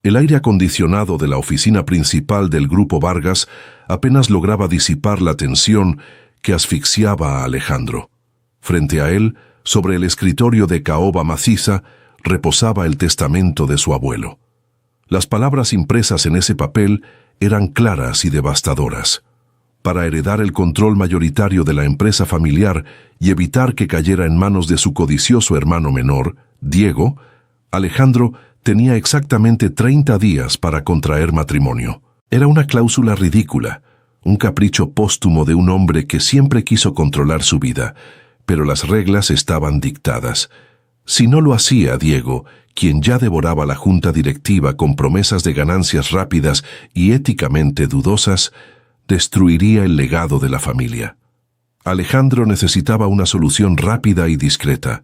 El aire acondicionado de la oficina principal del Grupo Vargas apenas lograba disipar la tensión que asfixiaba a Alejandro. Frente a él, sobre el escritorio de caoba maciza, reposaba el testamento de su abuelo. Las palabras impresas en ese papel eran claras y devastadoras. Para heredar el control mayoritario de la empresa familiar y evitar que cayera en manos de su codicioso hermano menor, Diego, Alejandro tenía exactamente 30 días para contraer matrimonio. Era una cláusula ridícula, un capricho póstumo de un hombre que siempre quiso controlar su vida, pero las reglas estaban dictadas. Si no lo hacía Diego, quien ya devoraba la junta directiva con promesas de ganancias rápidas y éticamente dudosas, destruiría el legado de la familia. Alejandro necesitaba una solución rápida y discreta,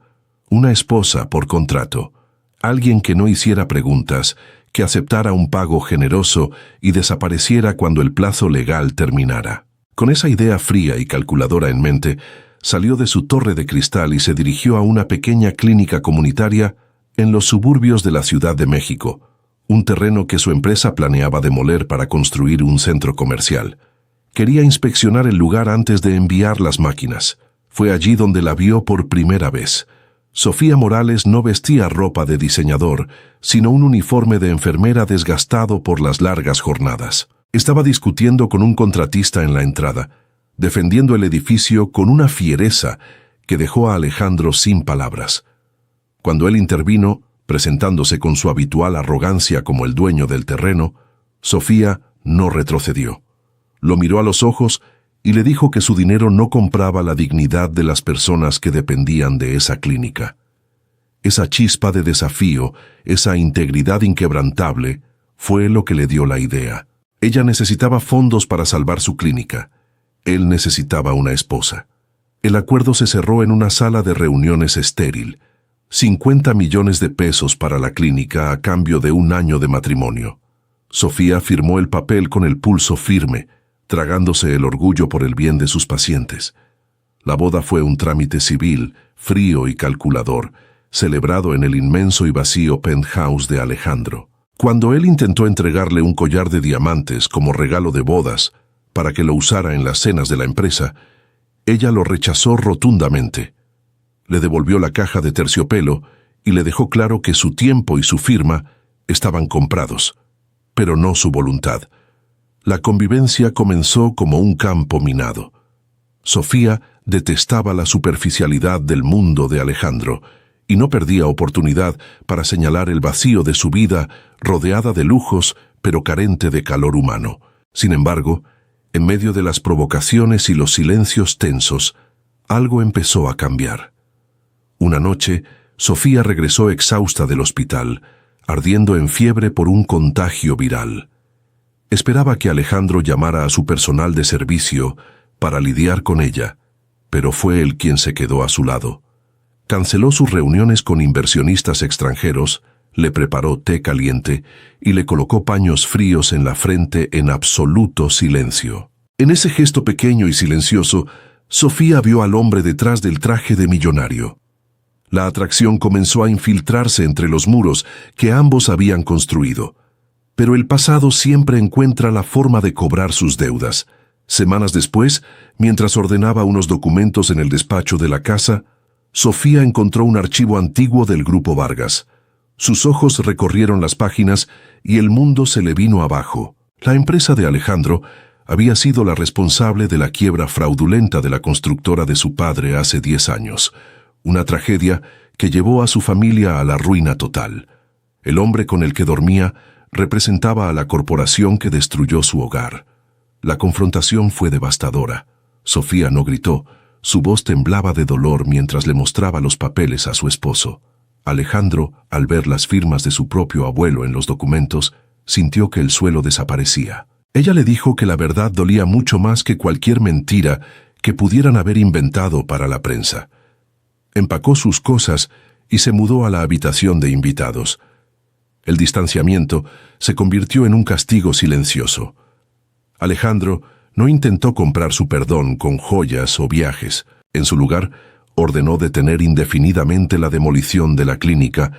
una esposa por contrato, alguien que no hiciera preguntas, que aceptara un pago generoso y desapareciera cuando el plazo legal terminara. Con esa idea fría y calculadora en mente, salió de su torre de cristal y se dirigió a una pequeña clínica comunitaria en los suburbios de la Ciudad de México, un terreno que su empresa planeaba demoler para construir un centro comercial. Quería inspeccionar el lugar antes de enviar las máquinas. Fue allí donde la vio por primera vez. Sofía Morales no vestía ropa de diseñador, sino un uniforme de enfermera desgastado por las largas jornadas. Estaba discutiendo con un contratista en la entrada, defendiendo el edificio con una fiereza que dejó a Alejandro sin palabras. Cuando él intervino, presentándose con su habitual arrogancia como el dueño del terreno, Sofía no retrocedió. Lo miró a los ojos y le dijo que su dinero no compraba la dignidad de las personas que dependían de esa clínica. Esa chispa de desafío, esa integridad inquebrantable, fue lo que le dio la idea. Ella necesitaba fondos para salvar su clínica. Él necesitaba una esposa. El acuerdo se cerró en una sala de reuniones estéril. 50 millones de pesos para la clínica a cambio de 1 año de matrimonio. Sofía firmó el papel con el pulso firme, tragándose el orgullo por el bien de sus pacientes. La boda fue un trámite civil, frío y calculador, celebrado en el inmenso y vacío penthouse de Alejandro. Cuando él intentó entregarle un collar de diamantes como regalo de bodas para que lo usara en las cenas de la empresa, ella lo rechazó rotundamente. Le devolvió la caja de terciopelo y le dejó claro que su tiempo y su firma estaban comprados, pero no su voluntad. La convivencia comenzó como un campo minado. Sofía detestaba la superficialidad del mundo de Alejandro y no perdía oportunidad para señalar el vacío de su vida rodeada de lujos pero carente de calor humano. Sin embargo, en medio de las provocaciones y los silencios tensos, algo empezó a cambiar. Una noche, Sofía regresó exhausta del hospital, ardiendo en fiebre por un contagio viral. Esperaba que Alejandro llamara a su personal de servicio para lidiar con ella, pero fue él quien se quedó a su lado. Canceló sus reuniones con inversionistas extranjeros, le preparó té caliente y le colocó paños fríos en la frente en absoluto silencio. En ese gesto pequeño y silencioso, Sofía vio al hombre detrás del traje de millonario. La atracción comenzó a infiltrarse entre los muros que ambos habían construido. Pero el pasado siempre encuentra la forma de cobrar sus deudas. Semanas después, mientras ordenaba unos documentos en el despacho de la casa, Sofía encontró un archivo antiguo del Grupo Vargas. Sus ojos recorrieron las páginas y el mundo se le vino abajo. La empresa de Alejandro había sido la responsable de la quiebra fraudulenta de la constructora de su padre hace 10 años. Una tragedia que llevó a su familia a la ruina total. El hombre con el que dormía representaba a la corporación que destruyó su hogar. La confrontación fue devastadora. Sofía no gritó, su voz temblaba de dolor mientras le mostraba los papeles a su esposo. Alejandro, al ver las firmas de su propio abuelo en los documentos, sintió que el suelo desaparecía. Ella le dijo que la verdad dolía mucho más que cualquier mentira que pudieran haber inventado para la prensa. Empacó sus cosas y se mudó a la habitación de invitados. El distanciamiento se convirtió en un castigo silencioso. Alejandro no intentó comprar su perdón con joyas o viajes. En su lugar, ordenó detener indefinidamente la demolición de la clínica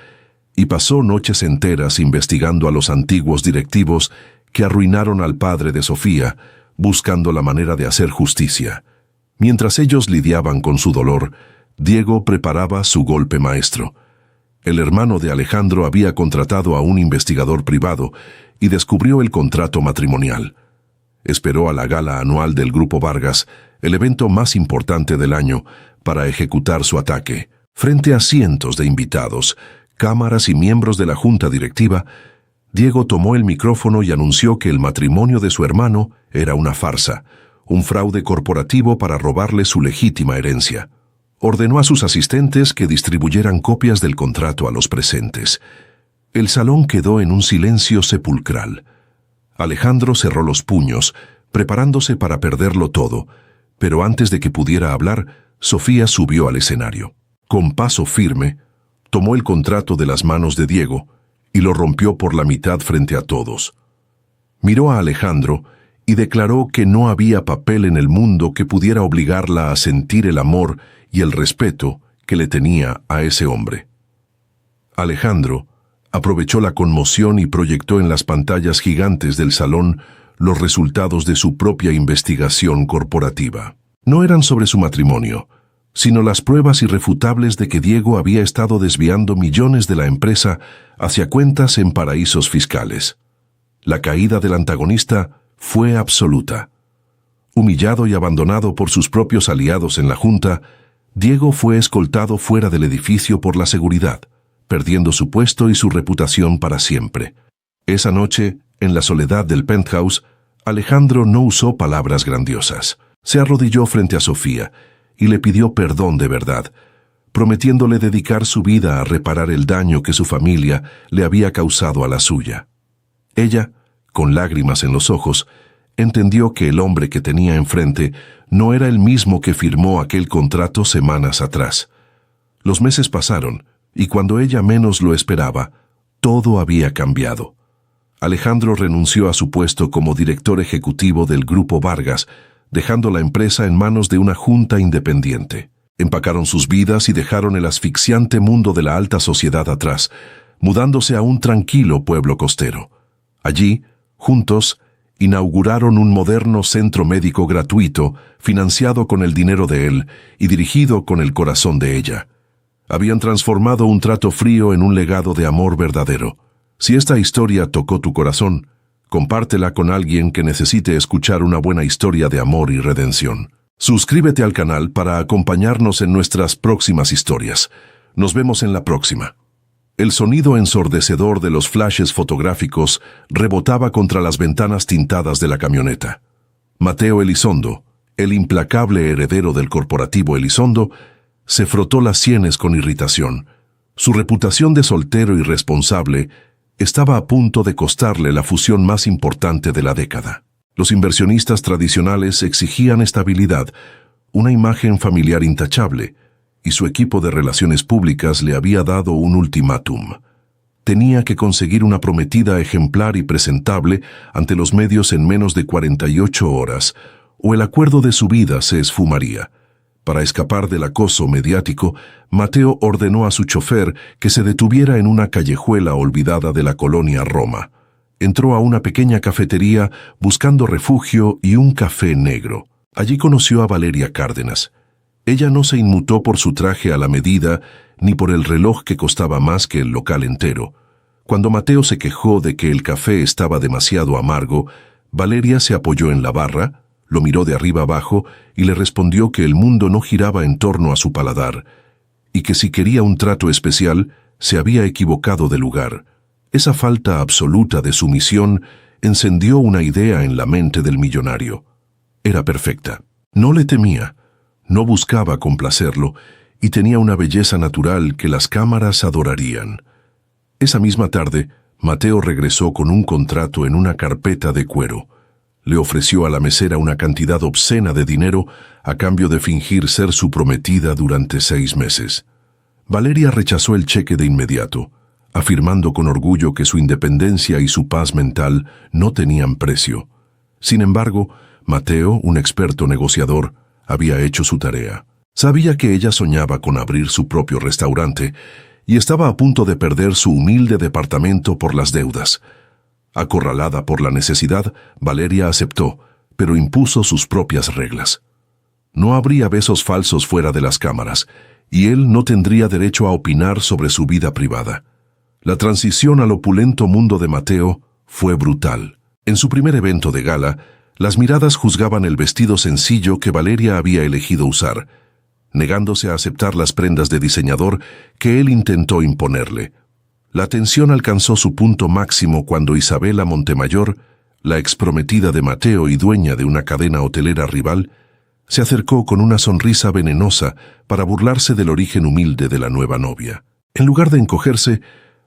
y pasó noches enteras investigando a los antiguos directivos que arruinaron al padre de Sofía, buscando la manera de hacer justicia. Mientras ellos lidiaban con su dolor, Diego preparaba su golpe maestro. El hermano de Alejandro había contratado a un investigador privado y descubrió el contrato matrimonial. Esperó a la gala anual del Grupo Vargas, el evento más importante del año, para ejecutar su ataque. Frente a cientos de invitados, cámaras y miembros de la junta directiva, Diego tomó el micrófono y anunció que el matrimonio de su hermano era una farsa, un fraude corporativo para robarle su legítima herencia. Ordenó a sus asistentes que distribuyeran copias del contrato a los presentes. El salón quedó en un silencio sepulcral. Alejandro cerró los puños, preparándose para perderlo todo, pero antes de que pudiera hablar, Sofía subió al escenario. Con paso firme, tomó el contrato de las manos de Diego y lo rompió por la mitad frente a todos. Miró a Alejandro y declaró que no había papel en el mundo que pudiera obligarla a sentir el amor y el respeto que le tenía a ese hombre. Alejandro aprovechó la conmoción y proyectó en las pantallas gigantes del salón los resultados de su propia investigación corporativa. No eran sobre su matrimonio, sino las pruebas irrefutables de que Diego había estado desviando millones de la empresa hacia cuentas en paraísos fiscales. La caída del antagonista fue absoluta. Humillado y abandonado por sus propios aliados en la junta, Diego fue escoltado fuera del edificio por la seguridad, perdiendo su puesto y su reputación para siempre. Esa noche, en la soledad del penthouse, Alejandro no usó palabras grandiosas. Se arrodilló frente a Sofía y le pidió perdón de verdad, prometiéndole dedicar su vida a reparar el daño que su familia le había causado a la suya. Ella, con lágrimas en los ojos, entendió que el hombre que tenía enfrente no era el mismo que firmó aquel contrato semanas atrás. Los meses pasaron, y cuando ella menos lo esperaba, todo había cambiado. Alejandro renunció a su puesto como director ejecutivo del Grupo Vargas, dejando la empresa en manos de una junta independiente. Empacaron sus vidas y dejaron el asfixiante mundo de la alta sociedad atrás, mudándose a un tranquilo pueblo costero. Allí, juntos, inauguraron un moderno centro médico gratuito, financiado con el dinero de él y dirigido con el corazón de ella. Habían transformado un trato frío en un legado de amor verdadero. Si esta historia tocó tu corazón, compártela con alguien que necesite escuchar una buena historia de amor y redención. Suscríbete al canal para acompañarnos en nuestras próximas historias. Nos vemos en la próxima. El sonido ensordecedor de los flashes fotográficos rebotaba contra las ventanas tintadas de la camioneta. Mateo Elizondo, el implacable heredero del corporativo Elizondo, se frotó las sienes con irritación. Su reputación de soltero irresponsable estaba a punto de costarle la fusión más importante de la década. Los inversionistas tradicionales exigían estabilidad, una imagen familiar intachable, y su equipo de relaciones públicas le había dado un ultimátum. Tenía que conseguir una prometida ejemplar y presentable ante los medios en menos de 48 horas, o el acuerdo de su vida se esfumaría. Para escapar del acoso mediático, Mateo ordenó a su chofer que se detuviera en una callejuela olvidada de la colonia Roma. Entró a una pequeña cafetería buscando refugio y un café negro. Allí conoció a Valeria Cárdenas. Ella no se inmutó por su traje a la medida ni por el reloj que costaba más que el local entero. Cuando Mateo se quejó de que el café estaba demasiado amargo, Valeria se apoyó en la barra, lo miró de arriba abajo y le respondió que el mundo no giraba en torno a su paladar y que si quería un trato especial se había equivocado de lugar. Esa falta absoluta de sumisión encendió una idea en la mente del millonario. Era perfecta. No le temía. No buscaba complacerlo y tenía una belleza natural que las cámaras adorarían. Esa misma tarde, Mateo regresó con un contrato en una carpeta de cuero. Le ofreció a la mesera una cantidad obscena de dinero a cambio de fingir ser su prometida durante 6 meses. Valeria rechazó el cheque de inmediato, afirmando con orgullo que su independencia y su paz mental no tenían precio. Sin embargo, Mateo, un experto negociador, había hecho su tarea. Sabía que ella soñaba con abrir su propio restaurante y estaba a punto de perder su humilde departamento por las deudas. Acorralada por la necesidad, Valeria aceptó, pero impuso sus propias reglas. No habría besos falsos fuera de las cámaras, y él no tendría derecho a opinar sobre su vida privada. La transición al opulento mundo de Mateo fue brutal. En su primer evento de gala, las miradas juzgaban el vestido sencillo que Valeria había elegido usar, negándose a aceptar las prendas de diseñador que él intentó imponerle. La tensión alcanzó su punto máximo cuando Isabela Montemayor, la exprometida de Mateo y dueña de una cadena hotelera rival, se acercó con una sonrisa venenosa para burlarse del origen humilde de la nueva novia. En lugar de encogerse,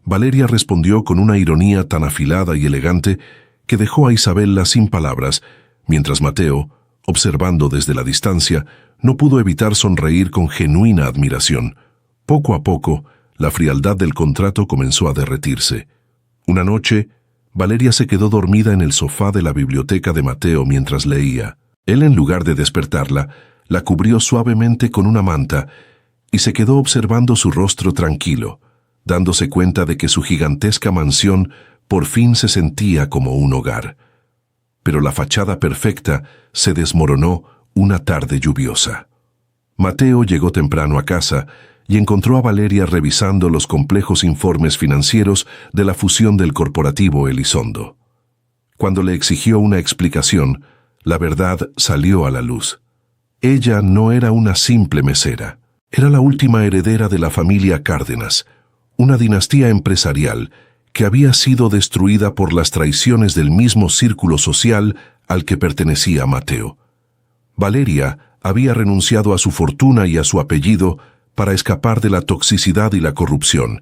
Valeria respondió con una ironía tan afilada y elegante que dejó a Isabela sin palabras, mientras Mateo, observando desde la distancia, no pudo evitar sonreír con genuina admiración. Poco a poco, la frialdad del contrato comenzó a derretirse. Una noche, Valeria se quedó dormida en el sofá de la biblioteca de Mateo mientras leía. Él, en lugar de despertarla, la cubrió suavemente con una manta y se quedó observando su rostro tranquilo, dándose cuenta de que su gigantesca mansión por fin se sentía como un hogar. Pero la fachada perfecta se desmoronó una tarde lluviosa. Mateo llegó temprano a casa y encontró a Valeria revisando los complejos informes financieros de la fusión del corporativo Elizondo. Cuando le exigió una explicación, la verdad salió a la luz. Ella no era una simple mesera. Era la última heredera de la familia Cárdenas, una dinastía empresarial que había sido destruida por las traiciones del mismo círculo social al que pertenecía Mateo. Valeria había renunciado a su fortuna y a su apellido para escapar de la toxicidad y la corrupción,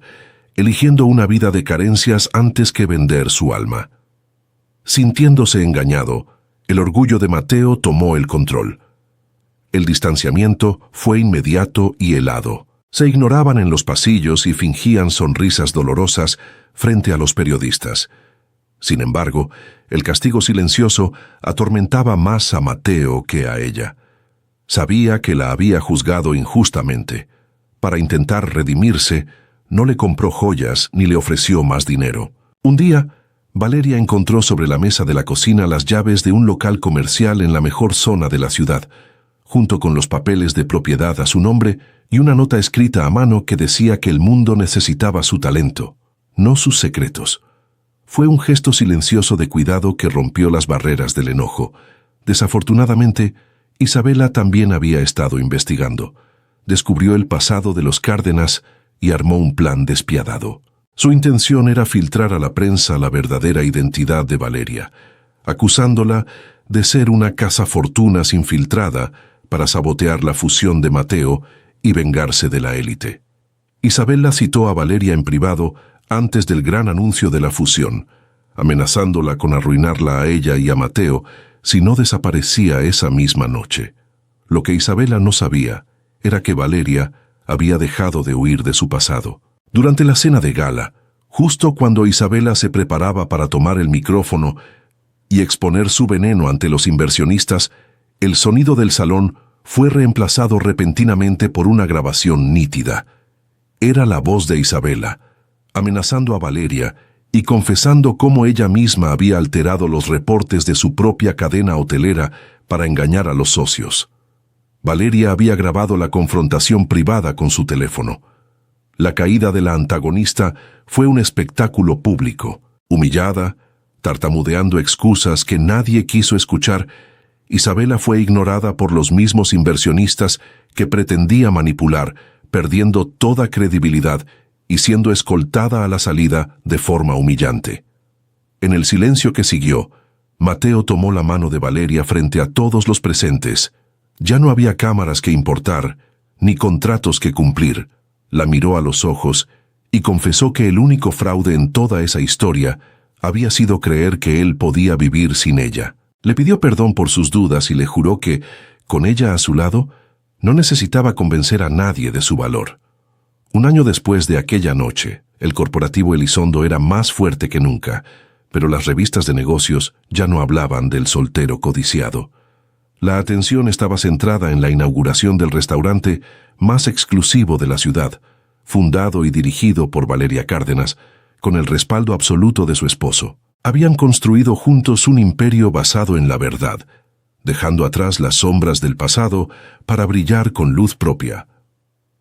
eligiendo una vida de carencias antes que vender su alma. Sintiéndose engañado, el orgullo de Mateo tomó el control. El distanciamiento fue inmediato y helado. Se ignoraban en los pasillos y fingían sonrisas dolorosas frente a los periodistas. Sin embargo, el castigo silencioso atormentaba más a Mateo que a ella. Sabía que la había juzgado injustamente. Para intentar redimirse, no le compró joyas ni le ofreció más dinero. Un día, Valeria encontró sobre la mesa de la cocina las llaves de un local comercial en la mejor zona de la ciudad, junto con los papeles de propiedad a su nombre y una nota escrita a mano que decía que el mundo necesitaba su talento, no sus secretos. Fue un gesto silencioso de cuidado que rompió las barreras del enojo. Desafortunadamente, Isabela también había estado investigando. Descubrió el pasado de los Cárdenas y armó un plan despiadado. Su intención era filtrar a la prensa la verdadera identidad de Valeria, acusándola de ser una cazafortunas infiltrada para sabotear la fusión de Mateo y vengarse de la élite. Isabela citó a Valeria en privado antes del gran anuncio de la fusión, amenazándola con arruinarla a ella y a Mateo si no desaparecía esa misma noche. Lo que Isabela no sabía era que Valeria había dejado de huir de su pasado. Durante la cena de gala, justo cuando Isabela se preparaba para tomar el micrófono y exponer su veneno ante los inversionistas, el sonido del salón fue reemplazado repentinamente por una grabación nítida. Era la voz de Isabela, amenazando a Valeria y confesando cómo ella misma había alterado los reportes de su propia cadena hotelera para engañar a los socios. Valeria había grabado la confrontación privada con su teléfono. La caída de la antagonista fue un espectáculo público. Humillada, tartamudeando excusas que nadie quiso escuchar, Isabela fue ignorada por los mismos inversionistas que pretendía manipular, perdiendo toda credibilidad y siendo escoltada a la salida de forma humillante. En el silencio que siguió, Mateo tomó la mano de Valeria frente a todos los presentes. Ya no había cámaras que importar, ni contratos que cumplir. La miró a los ojos y confesó que el único fraude en toda esa historia había sido creer que él podía vivir sin ella. Le pidió perdón por sus dudas y le juró que, con ella a su lado, no necesitaba convencer a nadie de su valor. Un año después de aquella noche, el corporativo Elizondo era más fuerte que nunca, pero las revistas de negocios ya no hablaban del soltero codiciado. La atención estaba centrada en la inauguración del restaurante más exclusivo de la ciudad, fundado y dirigido por Valeria Cárdenas, con el respaldo absoluto de su esposo. Habían construido juntos un imperio basado en la verdad, dejando atrás las sombras del pasado para brillar con luz propia.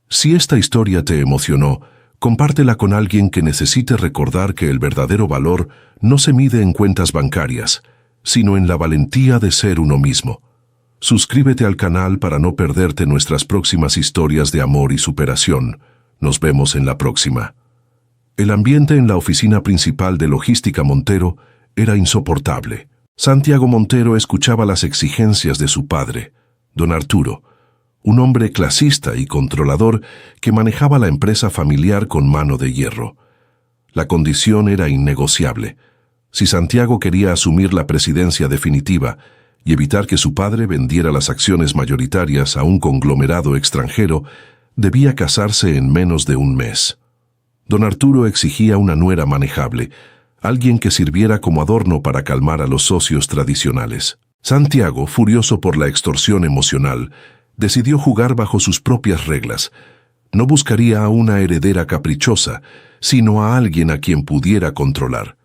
Si esta historia te emocionó, compártela con alguien que necesite recordar que el verdadero valor no se mide en cuentas bancarias, sino en la valentía de ser uno mismo. Suscríbete al canal para no perderte nuestras próximas historias de amor y superación. Nos vemos en la próxima. El ambiente en la oficina principal de Logística Montero era insoportable. Santiago Montero escuchaba las exigencias de su padre, don Arturo, un hombre clasista y controlador que manejaba la empresa familiar con mano de hierro. La condición era innegociable. Si Santiago quería asumir la presidencia definitiva y evitar que su padre vendiera las acciones mayoritarias a un conglomerado extranjero, debía casarse en menos de un mes. Don Arturo exigía una nuera manejable, alguien que sirviera como adorno para calmar a los socios tradicionales. Santiago, furioso por la extorsión emocional, decidió jugar bajo sus propias reglas. No buscaría a una heredera caprichosa, sino a alguien a quien pudiera controlar.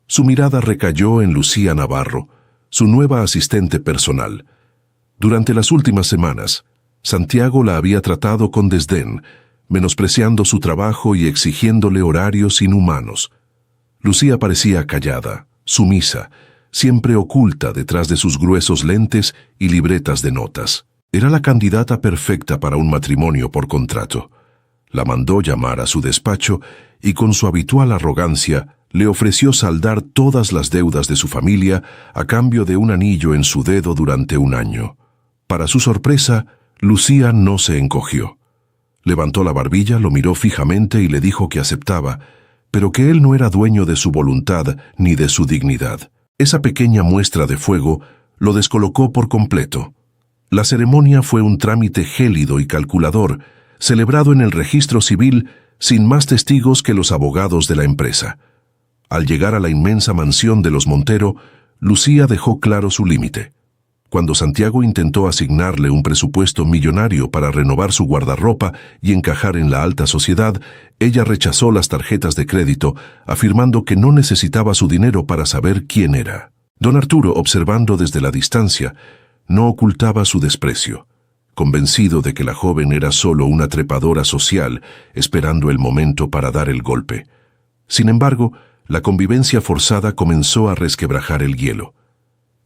Su mirada recayó en Lucía Navarro, su nueva asistente personal. Durante las últimas semanas, Santiago la había tratado con desdén, menospreciando su trabajo y exigiéndole horarios inhumanos. Lucía parecía callada, sumisa, siempre oculta detrás de sus gruesos lentes y libretas de notas. Era la candidata perfecta para un matrimonio por contrato. La mandó llamar a su despacho y con su habitual arrogancia le ofreció saldar todas las deudas de su familia a cambio de un anillo en su dedo durante un año. Para su sorpresa, Lucía no se encogió. Levantó la barbilla, lo miró fijamente y le dijo que aceptaba, pero que él no era dueño de su voluntad ni de su dignidad. Esa pequeña muestra de fuego lo descolocó por completo. La ceremonia fue un trámite gélido y calculador, celebrado en el registro civil sin más testigos que los abogados de la empresa. Al llegar a la inmensa mansión de los Montero, Lucía dejó claro su límite. Cuando Santiago intentó asignarle un presupuesto millonario para renovar su guardarropa y encajar en la alta sociedad, ella rechazó las tarjetas de crédito, afirmando que no necesitaba su dinero para saber quién era. Don Arturo, observando desde la distancia, no ocultaba su desprecio, convencido de que la joven era solo una trepadora social, esperando el momento para dar el golpe. Sin embargo, la convivencia forzada comenzó a resquebrajar el hielo.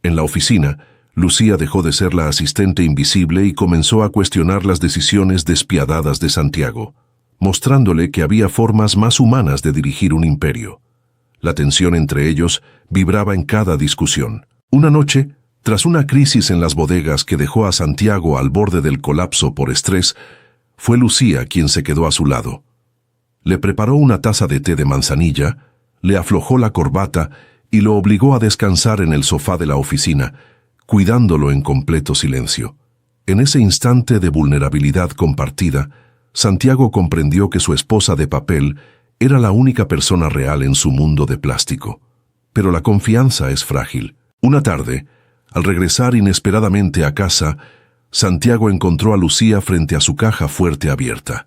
En la oficina, Lucía dejó de ser la asistente invisible y comenzó a cuestionar las decisiones despiadadas de Santiago, mostrándole que había formas más humanas de dirigir un imperio. La tensión entre ellos vibraba en cada discusión. Una noche, tras una crisis en las bodegas que dejó a Santiago al borde del colapso por estrés, fue Lucía quien se quedó a su lado. Le preparó una taza de té de manzanilla, le aflojó la corbata y lo obligó a descansar en el sofá de la oficina, cuidándolo en completo silencio. En ese instante de vulnerabilidad compartida, Santiago comprendió que su esposa de papel era la única persona real en su mundo de plástico. Pero la confianza es frágil. Una tarde, al regresar inesperadamente a casa, Santiago encontró a Lucía frente a su caja fuerte abierta.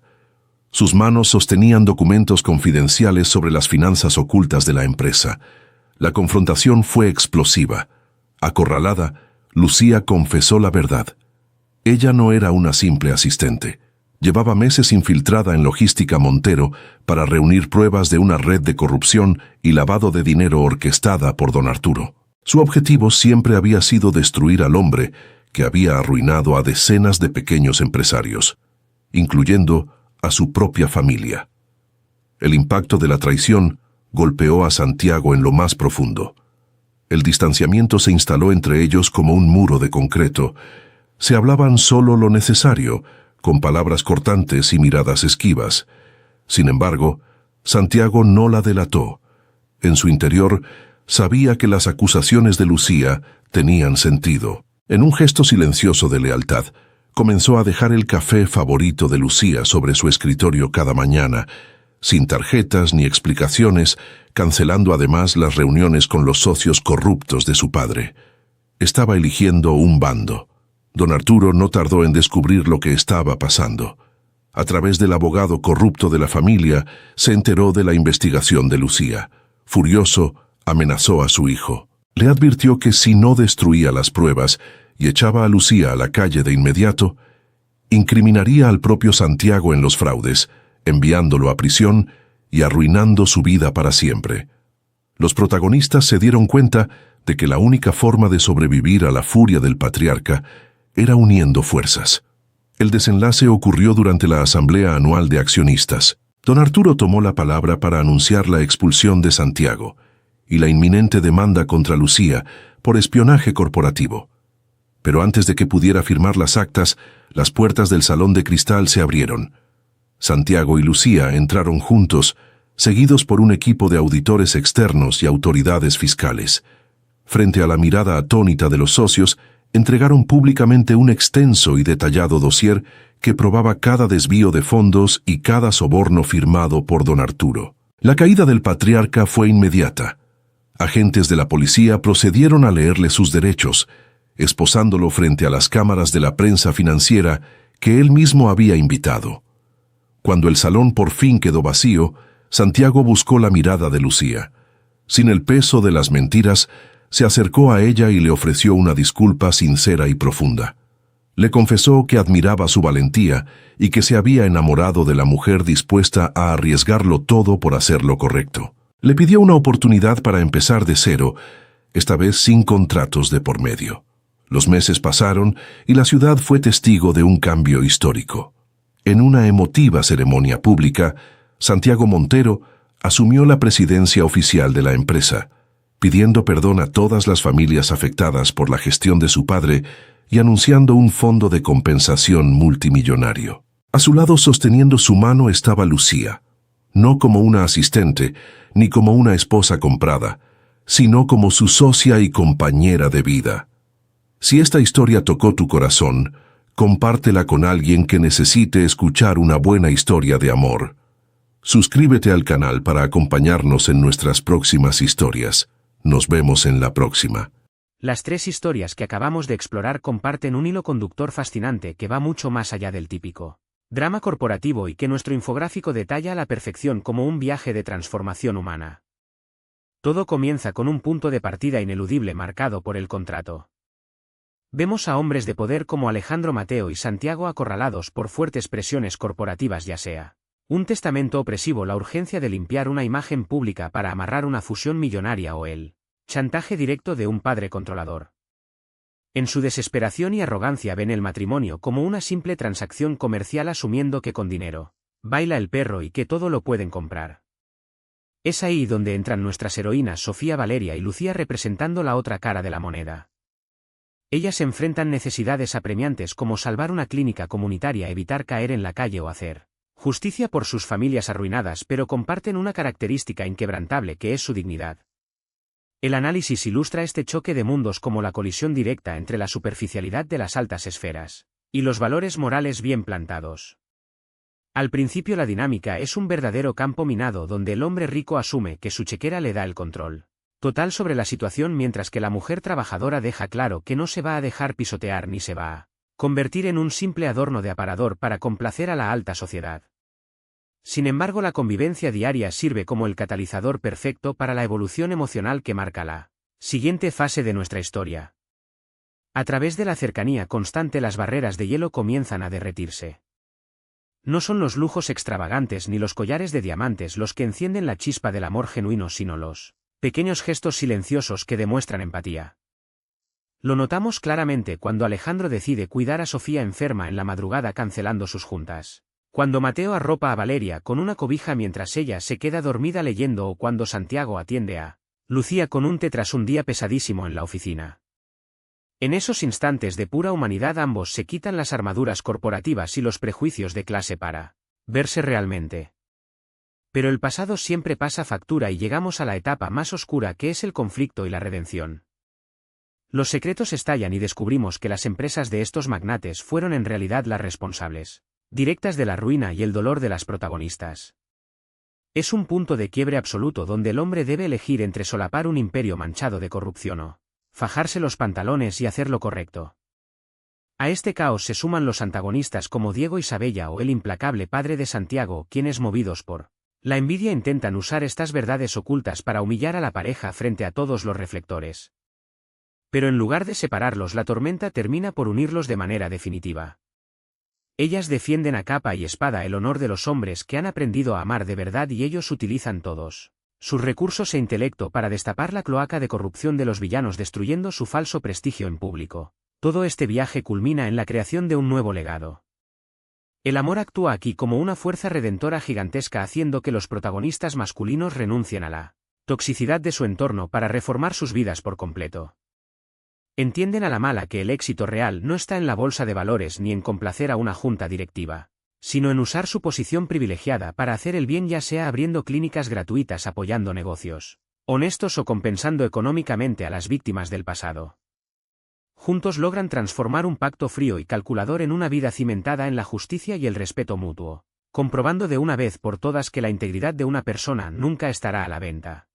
Sus manos sostenían documentos confidenciales sobre las finanzas ocultas de la empresa. La confrontación fue explosiva. Acorralada, Lucía confesó la verdad. Ella no era una simple asistente. Llevaba meses infiltrada en Logística Montero para reunir pruebas de una red de corrupción y lavado de dinero orquestada por don Arturo. Su objetivo siempre había sido destruir al hombre que había arruinado a decenas de pequeños empresarios, incluyendo a su propia familia. El impacto de la traición golpeó a Santiago en lo más profundo. El distanciamiento se instaló entre ellos como un muro de concreto. Se hablaban solo lo necesario, con palabras cortantes y miradas esquivas. Sin embargo, Santiago no la delató. En su interior, sabía que las acusaciones de Lucía tenían sentido. En un gesto silencioso de lealtad, comenzó a dejar el café favorito de Lucía sobre su escritorio cada mañana, sin tarjetas ni explicaciones, cancelando además las reuniones con los socios corruptos de su padre. Estaba eligiendo un bando. Don Arturo no tardó en descubrir lo que estaba pasando. A través del abogado corrupto de la familia, se enteró de la investigación de Lucía. Furioso, amenazó a su hijo. Le advirtió que si no destruía las pruebas y echaba a Lucía a la calle de inmediato, incriminaría al propio Santiago en los fraudes, enviándolo a prisión y arruinando su vida para siempre. Los protagonistas se dieron cuenta de que la única forma de sobrevivir a la furia del patriarca era uniendo fuerzas. El desenlace ocurrió durante la asamblea anual de accionistas. Don Arturo tomó la palabra para anunciar la expulsión de Santiago y la inminente demanda contra Lucía por espionaje corporativo. Pero antes de que pudiera firmar las actas, las puertas del salón de cristal se abrieron. Santiago y Lucía entraron juntos, seguidos por un equipo de auditores externos y autoridades fiscales. Frente a la mirada atónita de los socios, entregaron públicamente un extenso y detallado dossier que probaba cada desvío de fondos y cada soborno firmado por don Arturo. La caída del patriarca fue inmediata. Agentes de la policía procedieron a leerle sus derechos, esposándolo frente a las cámaras de la prensa financiera que él mismo había invitado. Cuando el salón por fin quedó vacío, Santiago buscó la mirada de Lucía. Sin el peso de las mentiras, se acercó a ella y le ofreció una disculpa sincera y profunda. Le confesó que admiraba su valentía y que se había enamorado de la mujer dispuesta a arriesgarlo todo por hacer lo correcto. Le pidió una oportunidad para empezar de cero, esta vez sin contratos de por medio. Los meses pasaron y la ciudad fue testigo de un cambio histórico. En una emotiva ceremonia pública, Santiago Montero asumió la presidencia oficial de la empresa, pidiendo perdón a todas las familias afectadas por la gestión de su padre y anunciando un fondo de compensación multimillonario. A su lado, sosteniendo su mano, estaba Lucía, no como una asistente ni como una esposa comprada, sino como su socia y compañera de vida. Si esta historia tocó tu corazón, compártela con alguien que necesite escuchar una buena historia de amor. Suscríbete al canal para acompañarnos en nuestras próximas historias. Nos vemos en la próxima. Las tres historias que acabamos de explorar comparten un hilo conductor fascinante que va mucho más allá del típico drama corporativo y que nuestro infográfico detalla a la perfección como un viaje de transformación humana. Todo comienza con un punto de partida ineludible marcado por el contrato. Vemos a hombres de poder como Alejandro Mateo y Santiago acorralados por fuertes presiones corporativas, ya sea un testamento opresivo, la urgencia de limpiar una imagen pública para amarrar una fusión millonaria o el chantaje directo de un padre controlador. En su desesperación y arrogancia ven el matrimonio como una simple transacción comercial, asumiendo que con dinero baila el perro y que todo lo pueden comprar. Es ahí donde entran nuestras heroínas Sofía, Valeria y Lucía, representando la otra cara de la moneda. Ellas enfrentan necesidades apremiantes como salvar una clínica comunitaria, evitar caer en la calle o hacer justicia por sus familias arruinadas, pero comparten una característica inquebrantable que es su dignidad. El análisis ilustra este choque de mundos como la colisión directa entre la superficialidad de las altas esferas y los valores morales bien plantados. Al principio la dinámica es un verdadero campo minado donde el hombre rico asume que su chequera le da el control total sobre la situación, mientras que la mujer trabajadora deja claro que no se va a dejar pisotear ni se va a convertir en un simple adorno de aparador para complacer a la alta sociedad. Sin embargo, la convivencia diaria sirve como el catalizador perfecto para la evolución emocional que marca la siguiente fase de nuestra historia. A través de la cercanía constante, las barreras de hielo comienzan a derretirse. No son los lujos extravagantes ni los collares de diamantes los que encienden la chispa del amor genuino, sino los pequeños gestos silenciosos que demuestran empatía. Lo notamos claramente cuando Alejandro decide cuidar a Sofía enferma en la madrugada, cancelando sus juntas. Cuando Mateo arropa a Valeria con una cobija mientras ella se queda dormida leyendo, o cuando Santiago atiende a Lucía con un té tras un día pesadísimo en la oficina. En esos instantes de pura humanidad, ambos se quitan las armaduras corporativas y los prejuicios de clase para verse realmente. Pero el pasado siempre pasa factura y llegamos a la etapa más oscura, que es el conflicto y la redención. Los secretos estallan y descubrimos que las empresas de estos magnates fueron en realidad las responsables directas de la ruina y el dolor de las protagonistas. Es un punto de quiebre absoluto donde el hombre debe elegir entre solapar un imperio manchado de corrupción o fajarse los pantalones y hacer lo correcto. A este caos se suman los antagonistas como Diego Isabella o el implacable padre de Santiago, quienes movidos por la envidia intentan usar estas verdades ocultas para humillar a la pareja frente a todos los reflectores. Pero en lugar de separarlos, la tormenta termina por unirlos de manera definitiva. Ellas defienden a capa y espada el honor de los hombres que han aprendido a amar de verdad, y ellos utilizan todos sus recursos e intelecto para destapar la cloaca de corrupción de los villanos, destruyendo su falso prestigio en público. Todo este viaje culmina en la creación de un nuevo legado. El amor actúa aquí como una fuerza redentora gigantesca, haciendo que los protagonistas masculinos renuncien a la toxicidad de su entorno para reformar sus vidas por completo. Entienden a la mala que el éxito real no está en la bolsa de valores ni en complacer a una junta directiva, sino en usar su posición privilegiada para hacer el bien, ya sea abriendo clínicas gratuitas, apoyando negocios honestos o compensando económicamente a las víctimas del pasado. Juntos logran transformar un pacto frío y calculador en una vida cimentada en la justicia y el respeto mutuo, comprobando de una vez por todas que la integridad de una persona nunca estará a la venta.